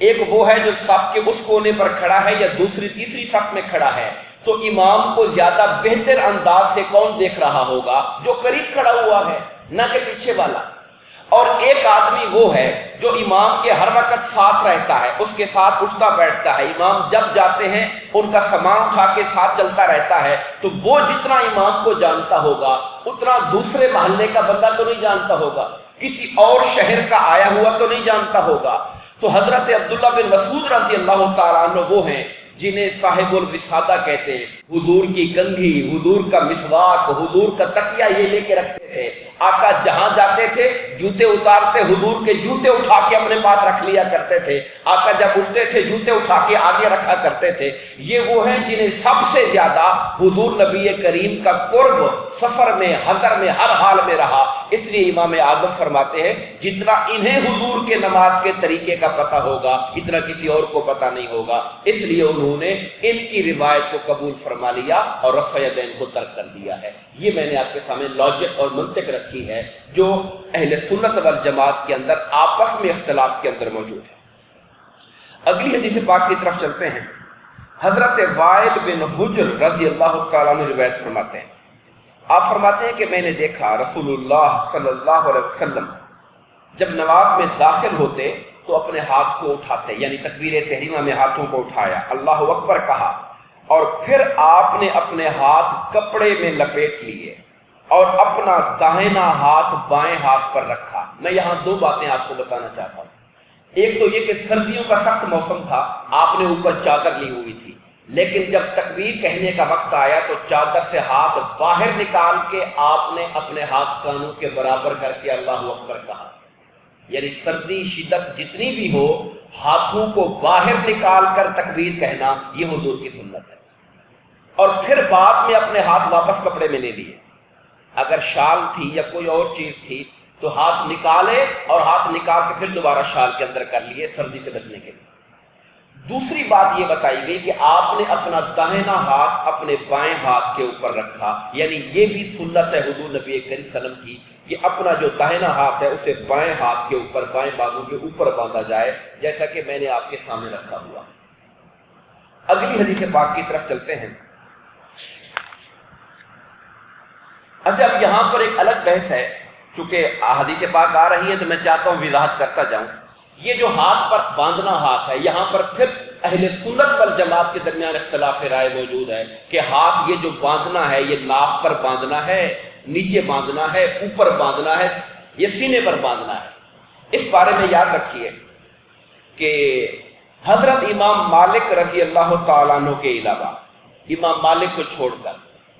ایک وہ ہے جو صف کے اس کونے پر کھڑا ہے یا دوسری تیسری صف میں کھڑا ہے، تو امام کو زیادہ بہتر انداز سے کون دیکھ رہا ہوگا؟ جو قریب کھڑا ہوا ہے، نہ کہ پیچھے والا۔ اور ایک آدمی وہ ہے جو امام کے ہر وقت ساتھ رہتا ہے، اس کے ساتھ اٹھتا بیٹھتا ہے، امام جب جاتے ہیں ان کا سامان اٹھا کے ساتھ چلتا رہتا ہے، تو وہ جتنا امام کو جانتا ہوگا اتنا دوسرے محلے کا بندہ تو نہیں جانتا ہوگا، کسی اور شہر کا آیا ہوا تو نہیں جانتا ہوگا۔ تو حضرت عبداللہ بن مسعود رضی اللہ تعالیٰ عنہ وہ ہیں جنہیں صاحب الوسادہ کہتے ہیں، حضور کی کنگھی، حضور کا مسواک، حضور کا تکیہ یہ لے کے رکھتے تھے۔ آقا جہاں جاتے تھے جوتے اتارتے، حضور کے جوتے اٹھا کے اپنے پاس رکھ لیا کرتے تھے، آقا جب اٹھتے تھے جوتے اٹھا کے آگے رکھا کرتے تھے۔ یہ وہ ہیں جنہیں سب سے زیادہ حضور نبی کریم کا قرب سفر میں، حضر میں، ہر حال میں رہا۔ اس لیے امام اعظم فرماتے ہیں جتنا انہیں حضور کے نماز کے طریقے کا پتہ ہوگا اتنا کسی اور کو پتہ نہیں ہوگا، اس لیے انہوں نے ان کی روایت کو قبول فرما لیا اور رفع یدین کو ترک کر دیا ہے۔ یہ میں نے آپ کے سامنے لاجک اور منطق رکھی ہے جو اہل سنت والجماعت کے اندر آپس میں اختلاف کے اندر موجود ہے۔ اگلی حدیث پاک کی طرف چلتے ہیں۔ حضرت وائل بن حجر رضی اللہ تعالیٰ عنہ روایت فرماتے ہیں، آپ فرماتے ہیں کہ میں نے دیکھا رسول اللہ صلی اللہ علیہ وسلم جب نماز میں داخل ہوتے تو اپنے ہاتھ کو اٹھاتے، یعنی تکبیر تحریمہ میں ہاتھوں کو اٹھایا، اللہ اکبر کہا، اور پھر آپ نے اپنے ہاتھ کپڑے میں لپیٹ لیے اور اپنا داہنا ہاتھ بائیں ہاتھ پر رکھا۔ میں یہاں دو باتیں آپ کو بتانا چاہتا ہوں۔ ایک تو یہ کہ سردیوں کا سخت موسم تھا، آپ نے اوپر چادر لی ہوئی تھی، لیکن جب تکبیر کہنے کا وقت آیا تو چادر سے ہاتھ باہر نکال کے آپ نے اپنے ہاتھ کانوں کے برابر کر کے اللہ اکبر کہا۔ یعنی سردی شدت جتنی بھی ہو، ہاتھوں کو باہر نکال کر تکبیر کہنا یہ حضور کی سنت ہے۔ اور پھر بعد میں اپنے ہاتھ واپس کپڑے میں لے لیے۔ اگر شال تھی یا کوئی اور چیز تھی تو ہاتھ نکالے اور ہاتھ نکال کے پھر دوبارہ شال کے اندر کر لیے سردی سے بچنے کے لیے۔ دوسری بات یہ بتائی گئی کہ آپ نے اپنا داہنا ہاتھ اپنے بائیں ہاتھ کے اوپر رکھا، یعنی یہ بھی سنت ہے حضور نبی کریم صلی اللہ علیہ وسلم کی کہ اپنا جو داہنا ہاتھ ہے اسے بائیں ہاتھ کے اوپر، بائیں بازو کے اوپر باندھا جائے، جیسا کہ میں نے آپ کے سامنے رکھا ہوا۔ اگلی حدیث پاک کی طرف چلتے ہیں۔ اچھا، اب یہاں پر ایک الگ بحث ہے، چونکہ حدیث پاک آ رہی ہے تو میں چاہتا ہوں وضاحت کرتا جاؤں۔ یہ جو ہاتھ پر باندھنا ہاتھ ہے، یہاں پر پھر اہل سنت والجماعت کے درمیان اختلاف رائے موجود ہے کہ ہاتھ یہ جو باندھنا ہے یہ ناف پر باندھنا ہے، نیچے باندھنا ہے، اوپر باندھنا ہے، یہ سینے پر باندھنا ہے۔ اس بارے میں یاد رکھیے کہ حضرت امام مالک رضی اللہ تعالیٰ عنہ کے علاوہ، امام مالک کو چھوڑ کر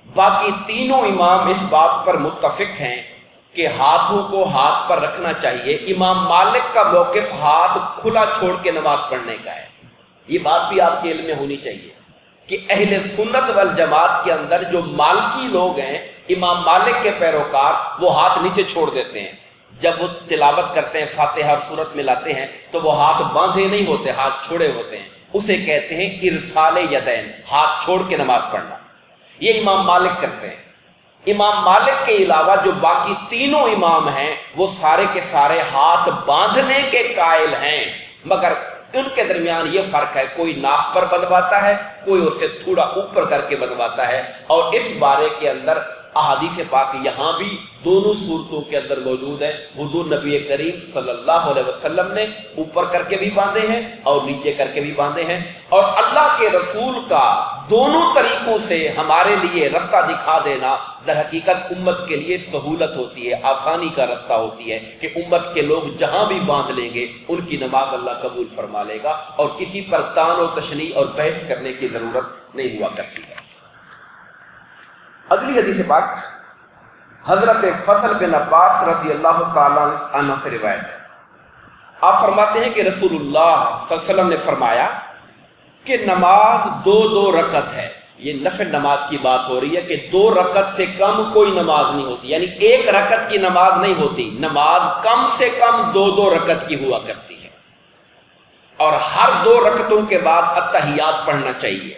باقی تینوں امام اس بات پر متفق ہیں کہ ہاتھوں کو ہاتھ پر رکھنا چاہیے۔ امام مالک کا موقف ہاتھ کھلا چھوڑ کے نماز پڑھنے کا ہے۔ یہ بات بھی آپ کے علم میں ہونی چاہیے کہ اہل سنت والجماعت کے اندر جو مالکی لوگ ہیں، امام مالک کے پیروکار، وہ ہاتھ نیچے چھوڑ دیتے ہیں۔ جب وہ تلاوت کرتے ہیں، فاتحہ اور سورت میں لاتے ہیں تو وہ ہاتھ باندھے نہیں ہوتے، ہاتھ چھوڑے ہوتے ہیں۔ اسے کہتے ہیں ارسال یدین، ہاتھ چھوڑ کے نماز پڑھنا۔ یہ امام مالک کرتے ہیں۔ امام مالک کے علاوہ جو باقی تینوں امام ہیں وہ سارے کے سارے ہاتھ باندھنے کے قائل ہیں، مگر ان کے درمیان یہ فرق ہے، کوئی ناف پر بندھواتا ہے، کوئی اسے تھوڑا اوپر کر کے بندھواتا ہے۔ اور اس بارے کے اندر احادیث پاک یہاں بھی دونوں صورتوں کے اندر موجود ہے۔ حضور نبی کریم صلی اللہ علیہ وسلم نے اوپر کر کے بھی باندھے ہیں اور نیچے کر کے بھی باندھے ہیں، اور اللہ کے رسول کا دونوں طریقوں سے ہمارے لیے رستہ دکھا دینا در حقیقت امت کے لیے سہولت ہوتی ہے، آسانی کا رستہ ہوتی ہے کہ امت کے لوگ جہاں بھی باندھ لیں گے ان کی نماز اللہ قبول فرما لے گا، اور کسی پر تان و تشنیع اور بحث کرنے کی ضرورت نہیں ہوا کرتی ہے۔ اگلی حدیث پاک حضرت فضل بن عباس رضی اللہ تعالیٰ عنہ سے روایت ہے۔ آپ فرماتے ہیں کہ رسول اللہ صلی اللہ علیہ وسلم نے فرمایا کہ نماز دو رکعت ہے۔ یہ نفل نماز کی بات ہو رہی ہے کہ 2 رکعت سے کم کوئی نماز نہیں ہوتی، یعنی 1 رکعت کی نماز نہیں ہوتی، نماز کم سے کم 2 رکعت کی ہوا کرتی ہے، اور ہر 2 رکعتوں کے بعد التحیات پڑھنا چاہیے،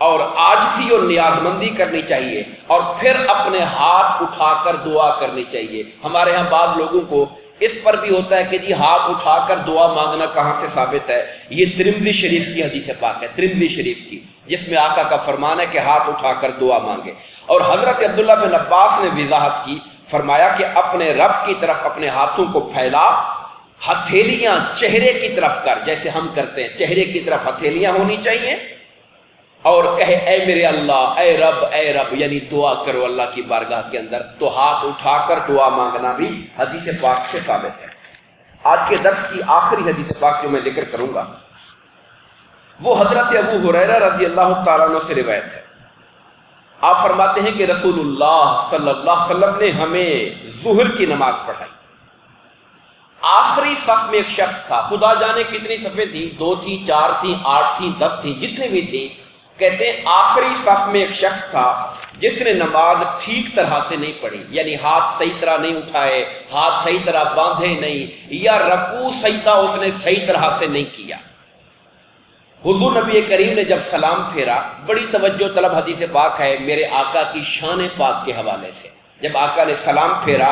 اور عاجزی اور نیاز مندی کرنی چاہیے، اور پھر اپنے ہاتھ اٹھا کر دعا کرنی چاہیے۔ ہمارے ہاں بعض لوگوں کو اس پر بھی ہوتا ہے کہ جی ہاتھ اٹھا کر دعا مانگنا کہاں سے ثابت ہے؟ یہ ترمذی شریف کی حدیث پاک ہے، ترمذی شریف کی، جس میں آقا کا فرمان ہے کہ ہاتھ اٹھا کر دعا مانگے۔ اور حضرت عبداللہ بن عباس نے وضاحت کی، فرمایا کہ اپنے رب کی طرف اپنے ہاتھوں کو پھیلا، ہتھیلیاں چہرے کی طرف کر، جیسے ہم کرتے ہیں چہرے کی طرف ہتھیلیاں ہونی چاہیے، اور کہے اے میرے اللہ، اے رب، یعنی دعا کرو اللہ کی بارگاہ کے اندر۔ تو ہاتھ اٹھا کر دعا مانگنا بھی حدیث پاک سے ثابت ہے۔ آج کے درس کی آخری حدیث پاک جو میں ذکر کروں گا وہ حضرت ابو ہریرہ رضی اللہ تعالیٰ عنہ سے روایت ہے۔ آپ فرماتے ہیں کہ رسول اللہ صلی اللہ علیہ وسلم نے ہمیں ظہر کی نماز پڑھائی۔ آخری صف میں ایک شخص تھا، خدا جانے کتنی صفیں تھیں، 2 تھیں، 4 تھیں، 8 تھیں، 10 تھیں، جتنے بھی تھیں، کہتے ہیں آخری صف میں ایک شخص تھا جس نے نماز ٹھیک طرح سے نہیں پڑھی، یعنی ہاتھ صحیح طرح نہیں اٹھائے، ہاتھ صحیح طرح باندھے نہیں، یا رکوع سجدہ اس نے صحیح طرح سے نہیں کیا۔ حضور نبی کریم نے جب سلام پھیرا، بڑی توجہ طلب حدیث پاک ہے میرے آقا کی شان پاک کے حوالے سے، جب آقا نے سلام پھیرا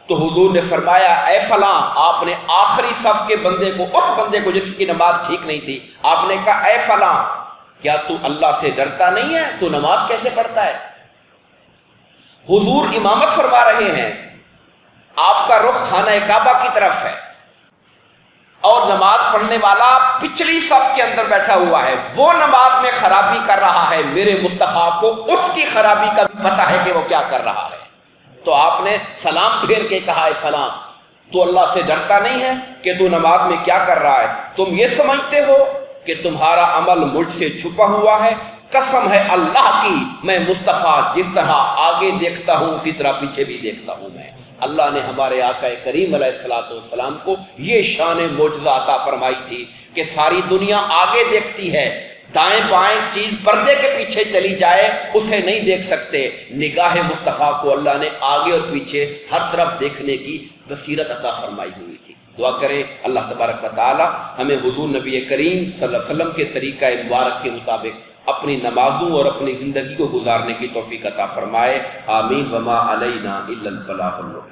تو حضور نے فرمایا اے فلاں، آپ نے آخری صف کے بندے کو، اس بندے کو جس کی نماز ٹھیک نہیں تھی، آپ نے کہا اے فلاں، کیا تو اللہ سے ڈرتا نہیں ہے؟ تو نماز کیسے پڑھتا ہے؟ حضور امامت فرما رہے ہیں، آپ کا رخ خانہ کعبہ کی طرف ہے اور نماز پڑھنے والا پچھلی صف کے اندر بیٹھا ہوا ہے، وہ نماز میں خرابی کر رہا ہے، میرے مصطفیٰ کو اس کی خرابی کا بھی پتہ ہے کہ وہ کیا کر رہا ہے۔ تو آپ نے سلام پھیر کے کہا اے فلاں، تو اللہ سے ڈرتا نہیں ہے کہ تو نماز میں کیا کر رہا ہے؟ تم یہ سمجھتے ہو کہ تمہارا عمل مجھ سے چھپا ہوا ہے؟ قسم ہے اللہ کی، میں مصطفیٰ جس طرح آگے دیکھتا ہوں اسی طرح پیچھے بھی دیکھتا ہوں میں۔ اللہ نے ہمارے آقا کریم علیہ الصلوۃ والسلام کو یہ شان معجزہ عطا فرمائی تھی کہ ساری دنیا آگے دیکھتی ہے، دائیں بائیں چیز پردے کے پیچھے چلی جائے اسے نہیں دیکھ سکتے، نگاہ مصطفیٰ کو اللہ نے آگے اور پیچھے ہر طرف دیکھنے کی بصیرت عطا فرمائی ہوئی تھی۔ دعا کریں اللہ تبارک و تعالی ہمیں حضور نبی کریم صلی اللہ علیہ وسلم کے طریقہ مبارک کے مطابق اپنی نمازوں اور اپنی زندگی کو گزارنے کی توفیق عطا فرمائے، آمین۔ وما علینا الا البلاغ المبین۔